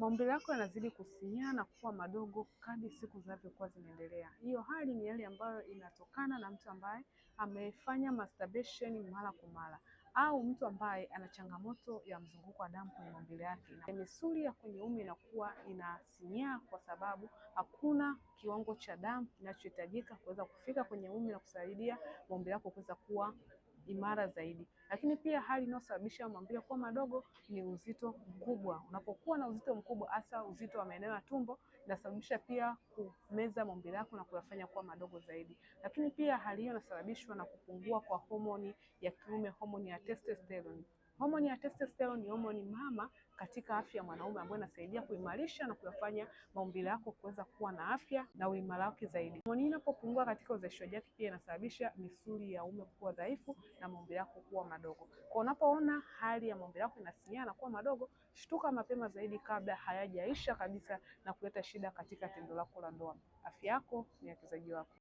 maumbile yako yanazidi kusinyaa na kuwa madogo kadri siku zinavyokuwa zinaendelea. Hiyo hali ni hali ambayo inatokana na mtu ambaye amefanya masturbation mara kwa mara, au mtu ambaye ana changamoto ya mzunguko wa damu kwenye maumbile yake. Misuli ya kwenye uume inakuwa inasinyaa kwa sababu hakuna kiwango cha damu kinachohitajika kuweza kufika kwenye uume na kusaidia maumbile yako kuweza kuwa imara zaidi. Lakini pia hali inayosababisha maumbile kuwa madogo ni uzito mkubwa. Unapokuwa na uzito mkubwa, hasa uzito wa maeneo ya tumbo, inasababisha pia kumeza maumbile yako na kuyafanya kuwa madogo zaidi. Lakini pia hali hiyo inasababishwa na kupungua kwa homoni ya kiume, homoni ya testosterone. Homoni ya testosterone ni homoni mama katika afya ya mwanaume ambayo inasaidia kuimarisha na kuyafanya maumbile yako kuweza kuwa na afya na uimara wake zaidi. Homoni inapopungua katika uzalishaji wake pia inasababisha misuli ya uume kuwa dhaifu na maumbile yako kuwa madogo. Kwa unapoona hali ya maumbile yako inasinyaa na kuwa madogo, shtuka mapema zaidi kabla hayajaisha kabisa na kuleta shida katika tendo lako la ndoa. Afya yako ni uwekezaji wako.